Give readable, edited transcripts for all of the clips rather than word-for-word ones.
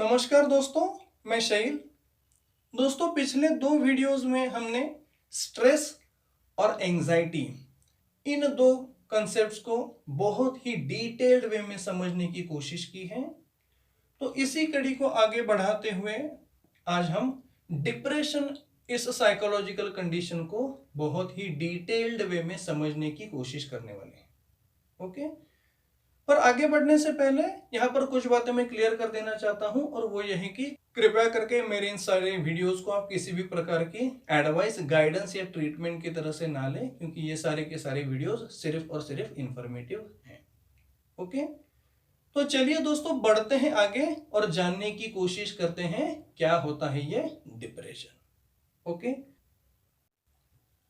नमस्कार दोस्तों, मैं शैल। दोस्तों, पिछले 2 वीडियोस में हमने स्ट्रेस और एंजाइटी इन 2 कंसेप्ट्स को बहुत ही डिटेल्ड वे में समझने की कोशिश की है। तो इसी कड़ी को आगे बढ़ाते हुए आज हम डिप्रेशन, इस साइकोलॉजिकल कंडीशन को बहुत ही डिटेल्ड वे में समझने की कोशिश करने वाले हैं। ओके, पर आगे बढ़ने से पहले यहाँ पर कुछ बातें मैं क्लियर कर देना चाहता हूँ, और वो यह है कि कृपया करके मेरे इन सारे वीडियोस को आप किसी भी प्रकार की एडवाइस, गाइडेंस या ट्रीटमेंट की तरह से ना लें, क्योंकि ये सारे के सारे वीडियोस सिर्फ और सिर्फ इंफॉर्मेटिव हैं। ओके, तो चलिए दोस्तों, बढ़ते हैं आगे और जानने की कोशिश करते हैं क्या होता है ये डिप्रेशन। ओके,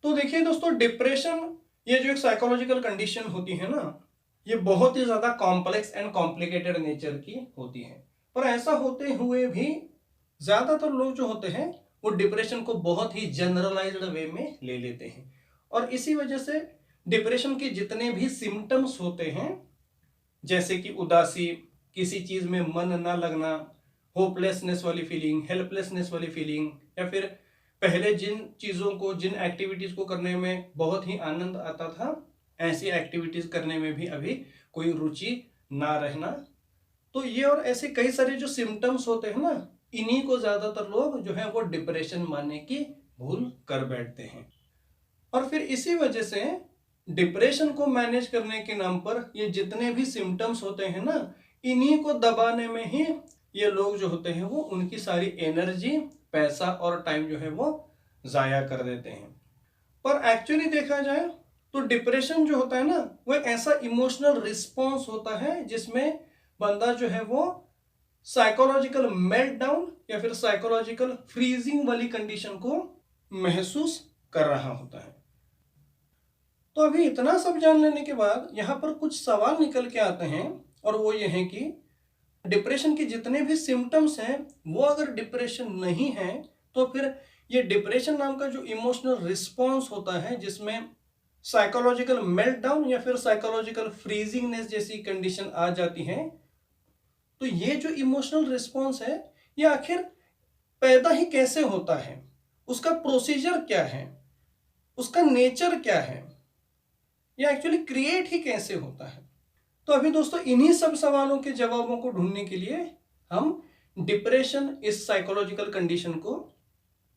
तो देखिए दोस्तों, डिप्रेशन ये जो एक साइकोलॉजिकल कंडीशन होती है ना, ये बहुत ही ज्यादा कॉम्प्लेक्स एंड कॉम्प्लिकेटेड नेचर की होती है। पर ऐसा होते हुए भी ज्यादातर लोग जो होते हैं वो डिप्रेशन को बहुत ही जनरलाइज्ड वे में ले लेते हैं, और इसी वजह से डिप्रेशन के जितने भी सिम्टम्स होते हैं, जैसे कि उदासी, किसी चीज में मन ना लगना, होपलेसनेस वाली फीलिंग, हेल्पलेसनेस वाली फीलिंग, या फिर पहले जिन चीजों को, जिन एक्टिविटीज को करने में बहुत ही आनंद आता था, ऐसी एक्टिविटीज करने में भी अभी कोई रुचि ना रहना। तो ये और ऐसे कई सारे जो सिम्टम्स होते हैं ना, इन्हीं को ज्यादातर लोग जो है वो डिप्रेशन मानने की भूल कर बैठते हैं। और फिर इसी वजह से डिप्रेशन को मैनेज करने के नाम पर ये जितने भी सिम्टम्स होते हैं ना, इन्हीं को दबाने में ही ये लोग जो होते हैं वो उनकी सारी एनर्जी, पैसा और टाइम जो है वो जाया कर देते हैं। पर एक्चुअली देखा जाए तो डिप्रेशन जो होता है ना, वो एक ऐसा इमोशनल रिस्पॉन्स होता है जिसमें बंदा जो है वो साइकोलॉजिकल मेल्टडाउन या फिर साइकोलॉजिकल फ्रीजिंग वाली कंडीशन को महसूस कर रहा होता है। तो अभी इतना सब जान लेने के बाद यहां पर कुछ सवाल निकल के आते हैं, और वो ये है कि डिप्रेशन के जितने भी सिम्टम्स हैं वो अगर डिप्रेशन नहीं है, तो फिर ये डिप्रेशन नाम का जो इमोशनल रिस्पॉन्स होता है, जिसमें साइकोलॉजिकल मेल्टडाउन या फिर साइकोलॉजिकल फ्रीजिंगनेस जैसी कंडीशन आ जाती है, तो ये जो इमोशनल रिस्पॉन्स है ये आखिर पैदा ही कैसे होता है, उसका प्रोसीजर क्या है, उसका नेचर क्या है, ये एक्चुअली क्रिएट ही कैसे होता है। तो अभी दोस्तों, इन्हीं सब सवालों के जवाबों को ढूंढने के लिए हम डिप्रेशन, इस साइकोलॉजिकल कंडीशन को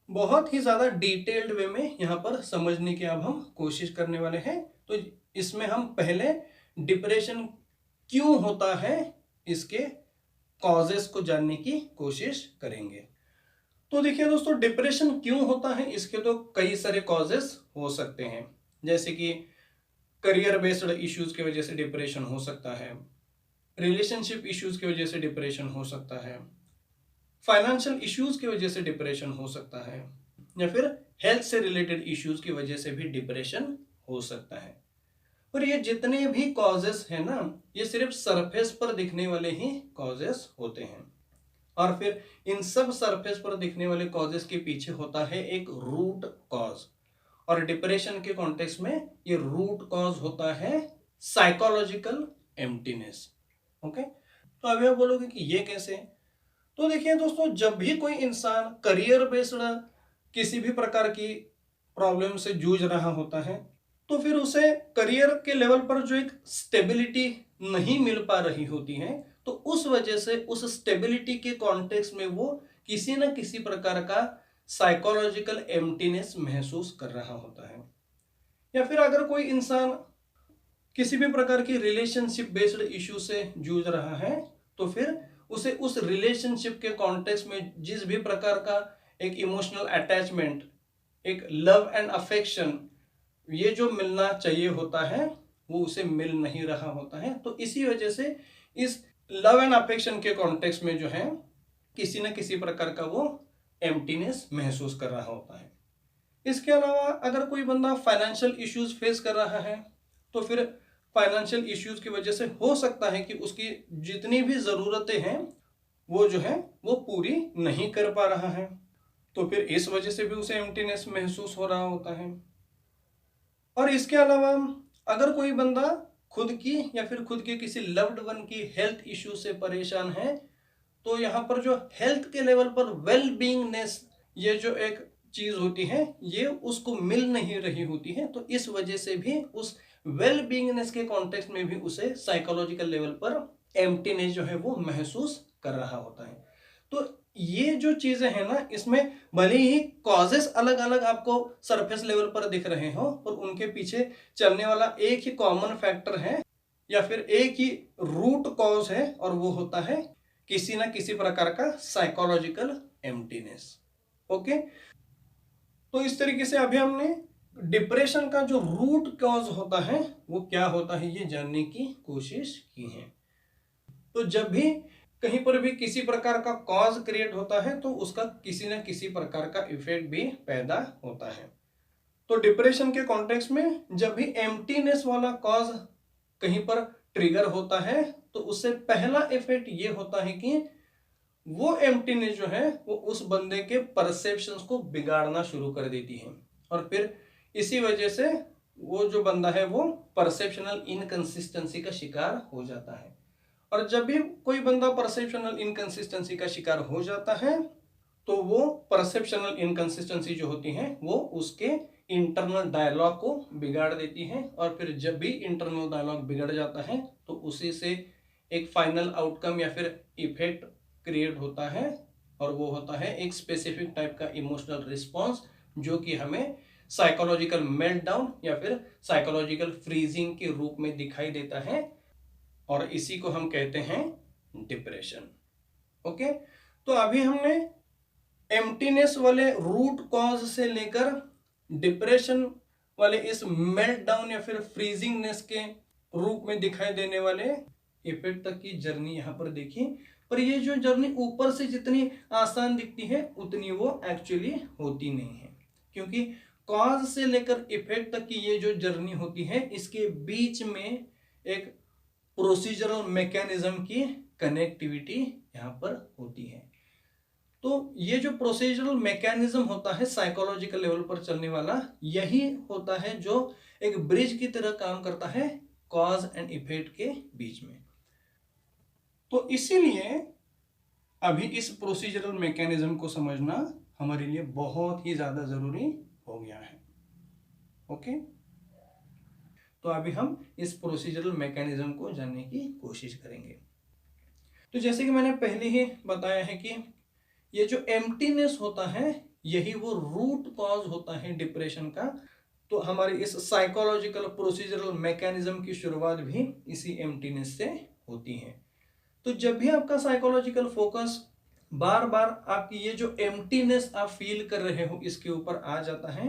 बहुत ही ज्यादा डिटेल्ड वे में यहां पर समझने की अब हम कोशिश करने वाले हैं। तो इसमें हम पहले डिप्रेशन क्यों होता है, इसके कॉजेस को जानने की कोशिश करेंगे। तो देखिए दोस्तों, डिप्रेशन क्यों होता है, इसके तो कई सारे कॉजेस हो सकते हैं। जैसे कि करियर बेस्ड इश्यूज की वजह से डिप्रेशन हो सकता है, रिलेशनशिप इश्यूज की वजह से डिप्रेशन हो सकता है, फाइनेंशियल इश्यूज की वजह से डिप्रेशन हो सकता है, या फिर हेल्थ से रिलेटेड इश्यूज की वजह से भी डिप्रेशन हो सकता है। और ये जितने भी कॉजेस हैं ना, ये सिर्फ सरफेस पर दिखने वाले ही कॉजेस होते हैं, और फिर इन सब सरफेस पर दिखने वाले कॉजेस के पीछे होता है एक रूट कॉज, और डिप्रेशन के कॉन्टेक्स्ट में ये रूट कॉज होता है साइकोलॉजिकल एम्प्टीनेस। ओके, तो अभी आप बोलोगे कि ये कैसे। तो देखिए दोस्तों, जब भी कोई इंसान करियर बेस्ड किसी भी प्रकार की प्रॉब्लम से जूझ रहा होता है, तो फिर उसे करियर के लेवल पर जो एक स्टेबिलिटी नहीं मिल पा रही होती है, तो उस वजह से उस स्टेबिलिटी के कॉन्टेक्स्ट में वो किसी न किसी प्रकार का साइकोलॉजिकल एम्प्टीनेस महसूस कर रहा होता है। या फिर अगर कोई इंसान किसी भी प्रकार की रिलेशनशिप बेस्ड इश्यू से जूझ रहा है, तो फिर उसे उस रिलेशनशिप के कॉन्टेक्स्ट में जिस भी प्रकार का एक इमोशनल अटैचमेंट, एक लव एंड अफेक्शन, ये जो मिलना चाहिए होता है, वो उसे मिल नहीं रहा होता है। तो इसी वजह से इस लव एंड अफेक्शन के कॉन्टेक्स्ट में जो है किसी न किसी प्रकार का वो एम्प्टीनेस महसूस कर रहा होता है। इसके अलावा अगर कोई बंदा फाइनेंशियल इश्यूज फेस कर रहा है, तो फिर फाइनेंशियल इश्यूज की वजह से हो सकता है कि उसकी जितनी भी ज़रूरतें हैं वो जो है वो पूरी नहीं कर पा रहा है, तो फिर इस वजह से भी उसे एम्प्टीनेस महसूस हो रहा होता है। और इसके अलावा अगर कोई बंदा खुद की या फिर खुद के किसी लव्ड वन की हेल्थ इश्यू से परेशान है, तो यहाँ पर जो हेल्थ के लेवल पर वेल बीइंगनेस, ये जो एक चीज होती है, ये उसको मिल नहीं रही होती है। तो इस वजह से भी उस वेल बीइंगनेस के कॉन्टेक्स्ट में भी उसे साइकोलॉजिकल लेवल पर एम्प्टीनेस जो है वो महसूस कर रहा होता है। तो ये जो चीजें हैं ना, इसमें भले ही कॉजेस अलग अलग आपको सरफेस लेवल पर दिख रहे हो, और उनके पीछे चलने वाला एक ही कॉमन फैक्टर है या फिर एक ही रूट कॉज है, और वो होता है किसी ना किसी प्रकार का साइकोलॉजिकल एम्प्टीनेस। ओके, तो इस तरीके से अभी हमने डिप्रेशन का जो रूट कॉज होता है वो क्या होता है ये जानने की कोशिश की है। तो जब भी कहीं पर भी किसी प्रकार का कॉज क्रिएट होता है तो उसका किसी न किसी प्रकार का इफेक्ट भी पैदा होता है। तो डिप्रेशन के कॉन्टेक्स्ट में जब भी एम्प्टीनेस वाला कॉज कहीं पर ट्रिगर होता है तो उससे पहला इफेक्ट ये होता है कि वो एम्प्टीनेस जो है वो उस बंदे के परसेप्शंस को बिगाड़ना शुरू कर देती है, और फिर इसी वजह से वो जो बंदा है वो परसेप्शनल इनकंसिस्टेंसी का शिकार हो जाता है। और जब भी कोई बंदा परसेप्शनल इनकंसिस्टेंसी का शिकार हो जाता है तो वो परसेप्शनल इनकंसिस्टेंसी जो होती है वो उसके इंटरनल डायलॉग को बिगाड़ देती है, और फिर जब भी इंटरनल डायलॉग बिगड़ जाता है तो उसी से एक फाइनल आउटकम या फिर इफेक्ट क्रिएट होता है, और वो होता है एक स्पेसिफिक टाइप का इमोशनल रिस्पॉन्स, जो कि हमें साइकोलॉजिकल मेल्टडाउन या फिर साइकोलॉजिकल फ्रीजिंग के रूप में दिखाई देता है, और इसी को हम कहते हैं डिप्रेशन। ओके, तो अभी हमने एम्प्टीनेस वाले रूट कॉज से लेकर डिप्रेशन वाले इस मेल्टडाउन या फिर फ्रीजिंगनेस के रूप में दिखाई देने वाले इफेक्ट तक की जर्नी यहां पर देखी। पर ये जो जर्नी ऊपर से जितनी आसान दिखती है उतनी वो एक्चुअली होती नहीं है, क्योंकि कॉज से लेकर इफेक्ट तक की ये जो जर्नी होती है इसके बीच में एक प्रोसीजरल मैकेनिज्म की कनेक्टिविटी यहाँ पर होती है। तो ये जो प्रोसीजरल मैकेनिज्म होता है साइकोलॉजिकल लेवल पर चलने वाला, यही होता है जो एक ब्रिज की तरह काम करता है कॉज एंड इफेक्ट के बीच में। तो इसीलिए अभी इस प्रोसीजरल मैकेनिज्म को समझना हमारे लिए बहुत ही ज्यादा जरूरी हो गया है। ओके, तो अभी हम इस प्रोसीजरल मैकेनिज्म को जानने की कोशिश करेंगे। तो जैसे कि मैंने पहले ही बताया है कि ये जो एम्प्टीनेस होता है यही वो रूट कॉज होता है डिप्रेशन का। तो हमारी इस साइकोलॉजिकल प्रोसीजरल मैकेनिज्म की शुरुआत भी इसी एम्प्टीनेस से होती है। तो जब भी आपका साइकोलॉजिकल फोकस बार बार आपकी ये जो एम्प्टीनेस आप फील कर रहे हो इसके ऊपर आ जाता है,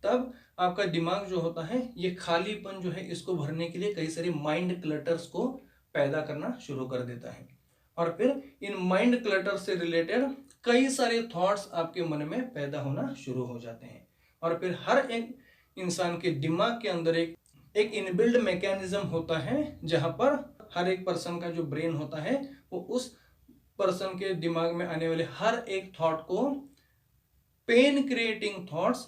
तब आपका दिमाग जो होता है ये खालीपन जो है इसको भरने के लिए कई सारी माइंड क्लटर्स को पैदा करना शुरू कर देता है, और फिर इन माइंड क्लटर से रिलेटेड कई सारे थॉट्स आपके मन में पैदा होना शुरू हो जाते हैं। और फिर हर एक इंसान के दिमाग के अंदर एक इनबिल्ड मैकेनिज्म होता है जहां पर हर एक पर्सन का जो ब्रेन होता है वो उस पर्सन के दिमाग में आने वाले हर एक थॉट को पेन क्रिएटिंग थॉट्स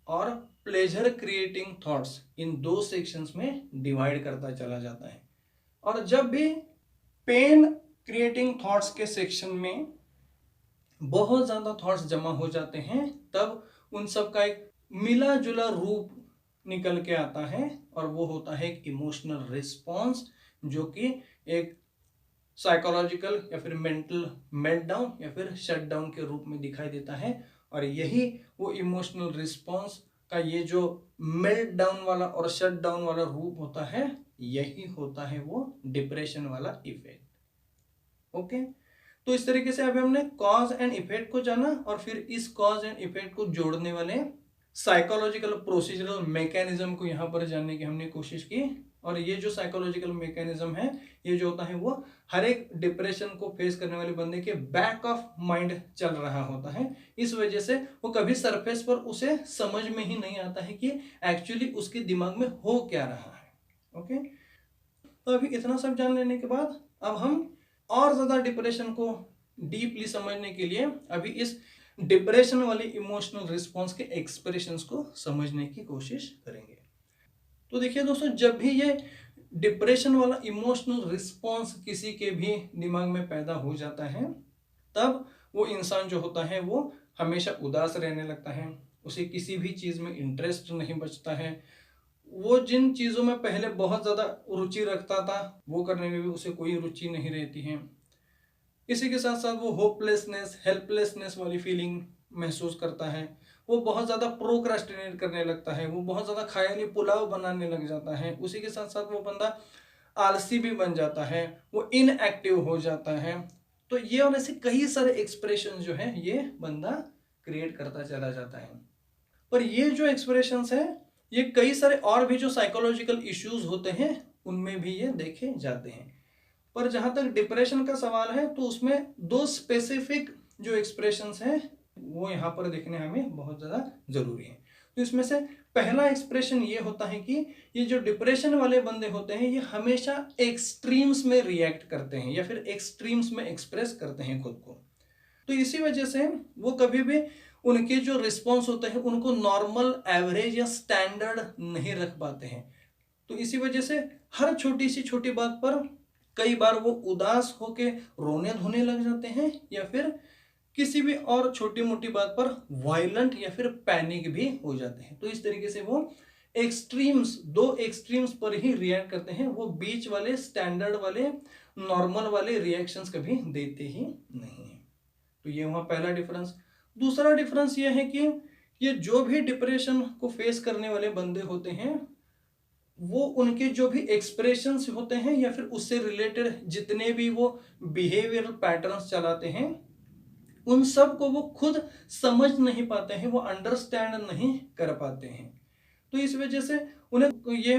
और प्लेजर क्रिएटिंग थॉट्स इन दो सेक्शंस में डिवाइड करता चला जाता है। और जब भी पेन क्रिएटिंग थॉट्स के सेक्शन में बहुत ज्यादा थॉट्स जमा हो जाते हैं तब उन सब का एक मिला जुला रूप निकल के आता है, और वो होता है एक इमोशनल रिस्पॉन्स, जो कि एक साइकोलॉजिकल या फिर मेंटल मेल्टडाउन या फिर शटडाउन के रूप में दिखाई देता है। और यही वो इमोशनल रिस्पॉन्स का ये जो मेल्टडाउन वाला और शटडाउन वाला रूप होता है, यही होता है वो डिप्रेशन वाला इफेक्ट। ओके, तो इस तरीके से अभी हमने कॉज एंड इफेक्ट को जाना, और फिर इस कॉज एंड इफेक्ट को जोड़ने वाले साइकोलॉजिकल प्रोसीजरल मैकेनिज्म को यहाँ पर जानने की हमने कोशिश की। और ये जो साइकोलॉजिकल मैकेनिज्म है ये जो होता है वो हर एक डिप्रेशन को फेस करने वाले बंदे के बैक ऑफ माइंड चल रहा होता है। इस वजह से वो कभी सरफेस पर उसे समझ में ही नहीं आता है कि एक्चुअली उसके दिमाग में हो क्या रहा है। ओके, तो अभी इतना सब जान लेने के बाद अब हम और ज्यादा डिप्रेशन को डीपली समझने के लिए अभी इस डिप्रेशन वाले इमोशनल रिस्पॉन्स के एक्सप्रेशंस को समझने की कोशिश करेंगे। तो देखिए दोस्तों, जब भी ये डिप्रेशन वाला इमोशनल रिस्पॉन्स किसी के भी दिमाग में पैदा हो जाता है तब वो इंसान जो होता है वो हमेशा उदास रहने लगता है, उसे किसी भी चीज में इंटरेस्ट नहीं बचता है, वो जिन चीजों में पहले बहुत ज्यादा रुचि रखता था वो करने में भी उसे कोई रुचि नहीं रहती है। इसी के साथ साथ वो होपलेसनेस, हेल्पलेसनेस वाली फीलिंग महसूस करता है, वो बहुत ज़्यादा प्रोक्रास्टिनेट करने लगता है, वो बहुत ज़्यादा ख्याली पुलाव बनाने लग जाता है। उसी के साथ साथ वो बंदा आलसी भी बन जाता है, वो इनएक्टिव हो जाता है। तो ये और ऐसे कई सारे एक्सप्रेशन जो है ये बंदा क्रिएट करता चला जाता है। पर ये जो एक्सप्रेशंस है ये कई सारे और भी जो साइकोलॉजिकल इश्यूज होते हैं उनमें भी ये देखे जाते हैं। पर जहां तक डिप्रेशन का सवाल है तो उसमें दो स्पेसिफिक जो एक्सप्रेशंस हैं वो यहाँ पर देखने हमें बहुत ज़्यादा जरूरी है। तो इसमें से पहला एक्सप्रेशन ये होता है कि ये जो डिप्रेशन वाले बंदे होते हैं ये हमेशा एक्सट्रीम्स में रिएक्ट करते हैं या फिर एक्सट्रीम्स में एक्सप्रेस करते हैं खुद को। तो इसी वजह से वो कभी भी उनके जो रिस्पॉन्स होते हैं उनको नॉर्मल, एवरेज या स्टैंडर्ड नहीं रख पाते हैं। तो इसी वजह से हर छोटी सी छोटी बात पर कई बार वो उदास होके रोने धोने लग जाते हैं या फिर किसी भी और छोटी मोटी बात पर वायलेंट या फिर पैनिक भी हो जाते हैं। तो इस तरीके से वो एक्सट्रीम्स, दो एक्सट्रीम्स पर ही रिएक्ट करते हैं, वो बीच वाले, स्टैंडर्ड वाले, नॉर्मल वाले रिएक्शंस कभी देते ही नहीं है। तो ये वहाँ पहला डिफरेंस। दूसरा डिफरेंस ये है कि ये जो भी डिप्रेशन को फेस करने वाले बंदे होते हैं वो उनके जो भी एक्सप्रेशंस होते हैं या फिर उससे रिलेटेड जितने भी वो बिहेवियर पैटर्न्स चलाते हैं उन सब को वो खुद समझ नहीं पाते हैं, वो अंडरस्टैंड नहीं कर पाते हैं। तो इस वजह से उन्हें ये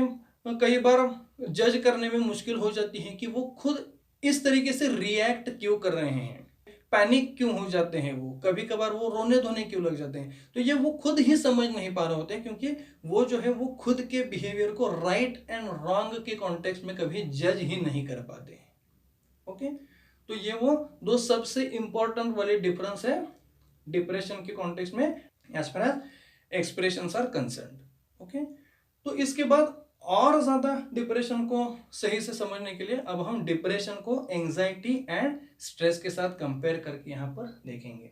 कई बार जज करने में मुश्किल हो जाती है कि वो खुद इस तरीके से रिएक्ट क्यों कर रहे हैं, पैनिक क्यों हो जाते हैं, वो कभी कभार वो रोने धोने क्यों लग जाते हैं। तो ये वो खुद ही समझ नहीं पा रहे होते हैं क्योंकि वो जो है वो खुद के बिहेवियर को राइट एंड रॉन्ग के कॉन्टेक्स्ट में कभी जज ही नहीं कर पाते हैं। ओके, तो ये वो दो सबसे इंपॉर्टेंट वाले डिफरेंस है डिप्रेशन के कॉन्टेक्स्ट में as far as expressions are concerned. Okay, तो इसके बाद और ज्यादा डिप्रेशन को सही से समझने के लिए अब हम डिप्रेशन को एंजाइटी एंड स्ट्रेस के साथ कंपेयर करके यहाँ पर देखेंगे।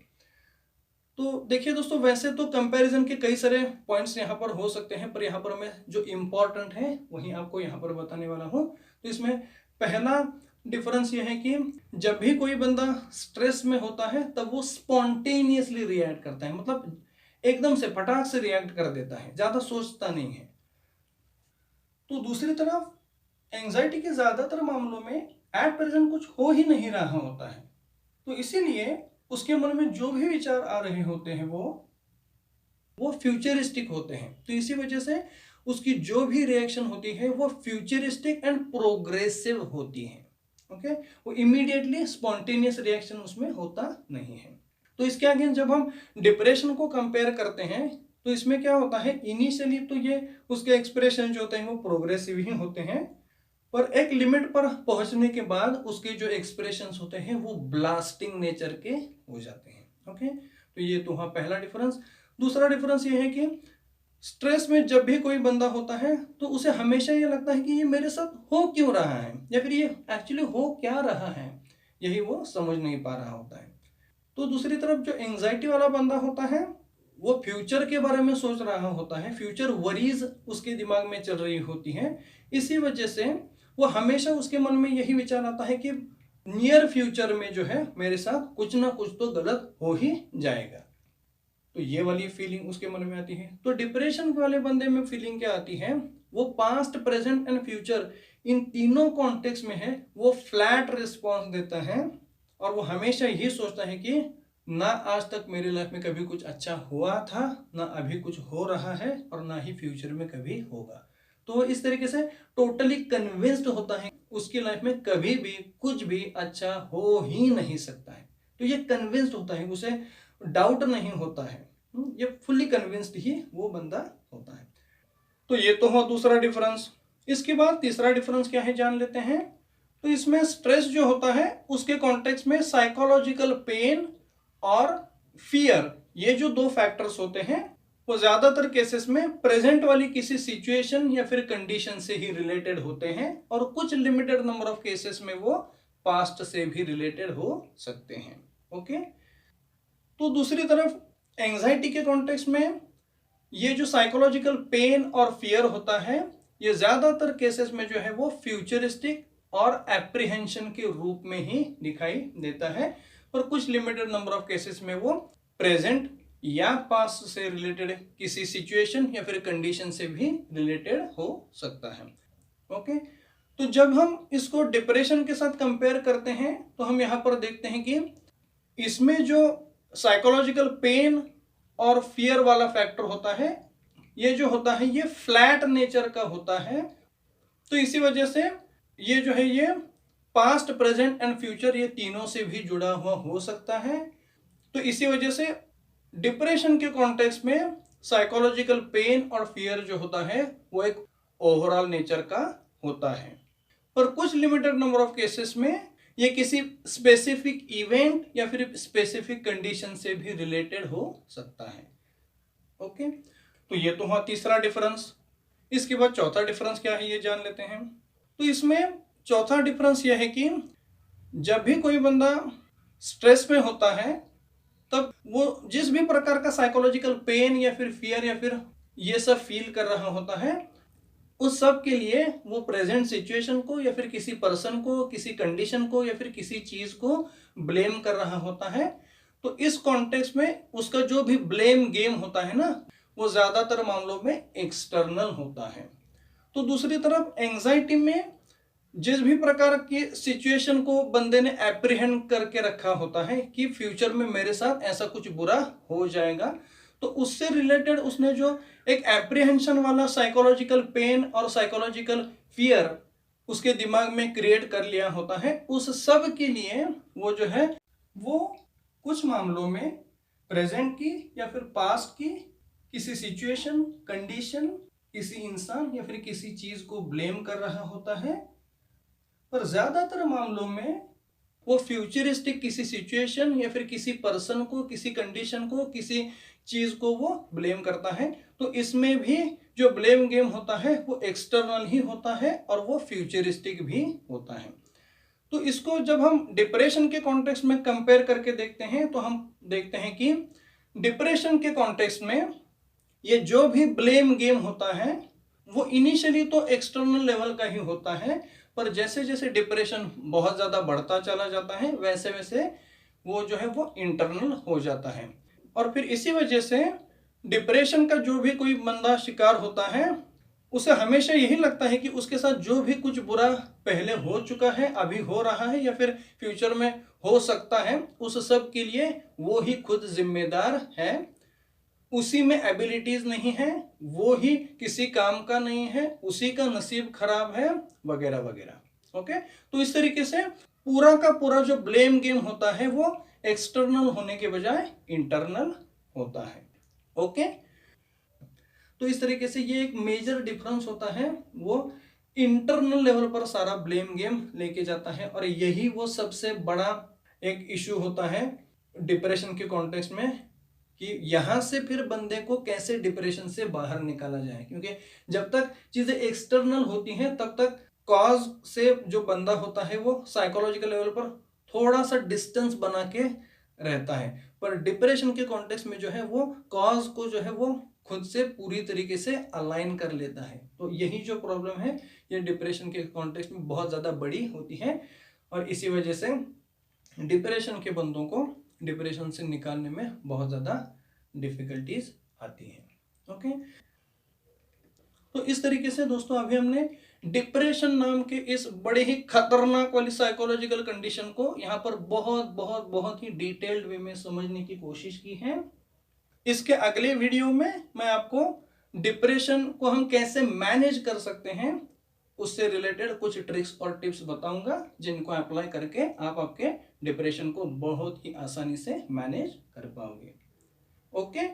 तो देखिए दोस्तों, वैसे तो कंपैरिजन के कई सारे पॉइंट्स यहाँ पर हो सकते हैं पर यहाँ पर मैं जो इम्पोर्टेंट है वही आपको यहाँ पर बताने वाला हूँ। तो इसमें पहला डिफरेंस ये है कि जब भी कोई बंदा स्ट्रेस में होता है तब वो स्पॉन्टेनियसली रिएक्ट करता है, मतलब एकदम से फटाक से रिएक्ट कर देता है, ज्यादा सोचता नहीं है। तो दूसरी तरफ एंजाइटी के ज्यादातर मामलों में एट प्रेजेंट कुछ हो ही नहीं रहा होता है, तो इसीलिए उसके मन में जो भी विचार आ रहे होते हैं वो फ्यूचरिस्टिक होते हैं। तो इसी वजह से उसकी जो भी रिएक्शन होती है वो फ्यूचरिस्टिक एंड प्रोग्रेसिव होती है। ओके, वो इमीडिएटली स्पॉन्टेनियस रिएक्शन उसमें होता नहीं है। तो इसके आगे जब हम डिप्रेशन को कंपेयर करते हैं तो इसमें क्या होता है, इनिशियली तो ये उसके एक्सप्रेशन जो होते हैं वो प्रोग्रेसिव ही होते हैं, पर एक लिमिट पर पहुंचने के बाद उसके जो एक्सप्रेशंस होते हैं वो ब्लास्टिंग नेचर के हो जाते हैं। ओके, तो ये तो हाँ पहला डिफरेंस। दूसरा डिफरेंस ये है कि स्ट्रेस में जब भी कोई बंदा होता है तो उसे हमेशा ये लगता है कि ये मेरे साथ हो क्यों रहा है या फिर ये एक्चुअली हो क्या रहा है, यही वो समझ नहीं पा रहा होता है। तो दूसरी तरफ जो एंजाइटी वाला बंदा होता है वो फ्यूचर के बारे में सोच रहा होता है, फ्यूचर वरीज उसके दिमाग में चल रही होती है। इसी वजह से वो हमेशा उसके मन में यही विचार आता है कि नियर फ्यूचर में जो है मेरे साथ कुछ ना कुछ तो गलत हो ही जाएगा। तो ये वाली फीलिंग उसके मन में आती है। तो डिप्रेशन वाले बंदे में फीलिंग क्या आती है, वो past, present and future in तीनों कॉन्टेक्स्ट में है वो फ्लैट रिस्पॉन्स देता है और वो हमेशा यही सोचता है कि ना आज तक मेरी लाइफ में कभी कुछ अच्छा हुआ था, ना अभी कुछ हो रहा है और ना ही फ्यूचर में कभी होगा। तो इस तरीके से टोटली कन्विंस्ड होता है उसकी लाइफ में कभी भी कुछ भी अच्छा हो ही नहीं सकता है। तो ये कन्विंस्ड होता है, उसे डाउट नहीं होता है, ये फुल्ली कन्विंस्ड ही वो बंदा होता है। तो ये तो हुआ दूसरा डिफरेंस। इसके बाद तीसरा डिफरेंस क्या है जान लेते हैं। तो इसमें स्ट्रेस जो होता है उसके कॉन्टेक्स्ट में साइकोलॉजिकल पेन और फियर, ये जो दो फैक्टर्स होते हैं वो ज्यादातर केसेस में प्रेजेंट वाली किसी सिचुएशन या फिर कंडीशन से ही रिलेटेड होते हैं और कुछ लिमिटेड नंबर ऑफ केसेस में वो पास्ट से भी रिलेटेड हो सकते हैं। ओके। तो दूसरी तरफ एंजाइटी के कॉन्टेक्स्ट में ये जो साइकोलॉजिकल पेन और फियर होता है, ये ज्यादातर केसेस में जो है वो फ्यूचरिस्टिक और एप्रीहेंशन के रूप में ही दिखाई देता है, और कुछ लिमिटेड नंबर ऑफ केसेस में वो प्रेजेंट या पास्ट से रिलेटेड किसी सिचुएशन या फिर कंडीशन से भी रिलेटेड हो सकता है। ओके। तो जब हम इसको डिप्रेशन के साथ कंपेयर करते हैं तो हम यहाँ पर देखते हैं कि इसमें जो साइकोलॉजिकल पेन और फियर वाला फैक्टर होता है, ये जो होता है ये फ्लैट नेचर का होता है। तो इसी वजह से ये जो है ये पास्ट, प्रेजेंट एंड फ्यूचर ये तीनों से भी जुड़ा हुआ हो सकता है। तो इसी वजह से डिप्रेशन के कॉन्टेक्स्ट में साइकोलॉजिकल पेन और फियर जो होता है वो एक ओवरऑल नेचर का होता है। पर कुछ लिमिटेड नंबर ऑफ केसेस में ये किसी स्पेसिफिक इवेंट या फिर स्पेसिफिक कंडीशन से भी रिलेटेड हो सकता है। ओके। तो ये तो हुआ तीसरा डिफरेंस। इसके बाद चौथा डिफरेंस क्या है ये जान लेते हैं। तो इसमें चौथा डिफरेंस यह है कि जब भी कोई बंदा स्ट्रेस में होता है तब वो जिस भी प्रकार का साइकोलॉजिकल पेन या फिर फियर या फिर ये सब फील कर रहा होता है, उस सब के लिए वो प्रेजेंट सिचुएशन को या फिर किसी पर्सन को, किसी कंडीशन को या फिर किसी चीज को ब्लेम कर रहा होता है। तो इस कॉन्टेक्स्ट में उसका जो भी ब्लेम गेम होता है ना, वो ज्यादातर मामलों में एक्सटर्नल होता है। तो दूसरी तरफ एंजाइटी में जिस भी प्रकार की सिचुएशन को बंदे ने एप्रीहेंड करके रखा होता है कि फ्यूचर में मेरे साथ ऐसा कुछ बुरा हो जाएगा, तो उससे रिलेटेड उसने जो एक एप्रीहेंशन वाला साइकोलॉजिकल पेन और साइकोलॉजिकल फियर उसके दिमाग में क्रिएट कर लिया होता है, उस सब के लिए वो जो है वो कुछ मामलों में प्रेजेंट की या फिर पास्ट की किसी सिचुएशन, कंडीशन, किसी इंसान या फिर किसी चीज को ब्लेम कर रहा होता है। पर ज्यादातर मामलों में वो फ्यूचरिस्टिक किसी सिचुएशन या फिर किसी पर्सन को, किसी कंडीशन को, किसी चीज को वो ब्लेम करता है। तो इसमें भी जो ब्लेम गेम होता है वो एक्सटर्नल ही होता है और वो फ्यूचरिस्टिक भी होता है। तो इसको जब हम डिप्रेशन के कॉन्टेक्स्ट में कंपेयर करके देखते हैं तो हम देखते हैं कि डिप्रेशन के कॉन्टेक्स्ट में ये जो भी ब्लेम गेम होता है वो इनिशियली तो एक्सटर्नल लेवल का ही होता है, पर जैसे जैसे डिप्रेशन बहुत ज्यादा बढ़ता चला जाता है वैसे वैसे वो जो है वो इंटरनल हो जाता है। और फिर इसी वजह से डिप्रेशन का जो भी कोई बंदा शिकार होता है उसे हमेशा यही लगता है कि उसके साथ जो भी कुछ बुरा पहले हो चुका है, अभी हो रहा है या फिर फ्यूचर में हो सकता है, उस सब के लिए वो ही खुद जिम्मेदार है। उसी में एबिलिटीज नहीं है, वो ही किसी काम का नहीं है, उसी का नसीब खराब है, वगैरह वगैरह। ओके। तो इस तरीके से पूरा का पूरा जो ब्लेम गेम होता है वो एक्सटर्नल होने के बजाय इंटरनल होता है। ओके। तो इस तरीके से ये एक मेजर डिफरेंस होता है, वो इंटरनल लेवल पर सारा ब्लेम गेम लेके जाता है। और यही वो सबसे बड़ा एक इशू होता है डिप्रेशन के कॉन्टेक्स्ट में कि यहां से फिर बंदे को कैसे डिप्रेशन से बाहर निकाला जाए, क्योंकि जब तक चीजें एक्सटर्नल होती हैं तब तक कॉज से जो बंदा होता है वो साइकोलॉजिकल लेवल पर थोड़ा सा डिस्टेंस बना के रहता है। पर डिप्रेशन के कॉन्टेक्स्ट में जो है वो कॉज को जो है वो खुद से पूरी तरीके से अलाइन कर लेता है। तो यही जो प्रॉब्लम है ये डिप्रेशन के कॉन्टेक्स्ट में बहुत ज्यादा बड़ी होती है, और इसी वजह से डिप्रेशन के बंदों को डिप्रेशन से निकालने में बहुत ज्यादा डिफिकल्टीज आती हैं। ओके। तो इस तरीके से दोस्तों अभी हमने डिप्रेशन नाम के इस बड़े ही खतरनाक वाली साइकोलॉजिकल कंडीशन को यहाँ पर बहुत बहुत बहुत ही डिटेल्ड वे में समझने की कोशिश की है। इसके अगले वीडियो में मैं आपको डिप्रेशन को हम कैसे मैनेज कर सकते हैं उससे रिलेटेड कुछ ट्रिक्स और टिप्स बताऊंगा, जिनको अप्लाई करके आप आपके डिप्रेशन को बहुत ही आसानी से मैनेज कर पाओगे। ओके।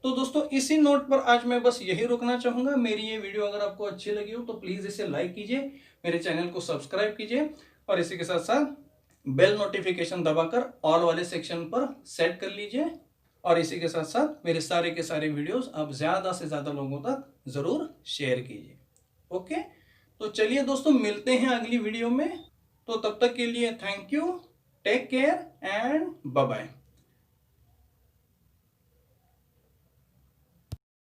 तो दोस्तों इसी नोट पर आज मैं बस यही रुकना चाहूंगा। मेरी ये वीडियो अगर आपको अच्छी लगी हो तो प्लीज इसे लाइक कीजिए, मेरे चैनल को सब्सक्राइब कीजिए, और इसी के साथ साथ बेल नोटिफिकेशन दबाकर ऑल वाले सेक्शन पर सेट कर लीजिए। और इसी के साथ साथ मेरे सारे के सारे वीडियोस आप ज्यादा से ज्यादा लोगों तक जरूर शेयर कीजिए। ओके। तो चलिए दोस्तों मिलते हैं अगली वीडियो में। तो तब तक के लिए thank you. Take care and bye bye.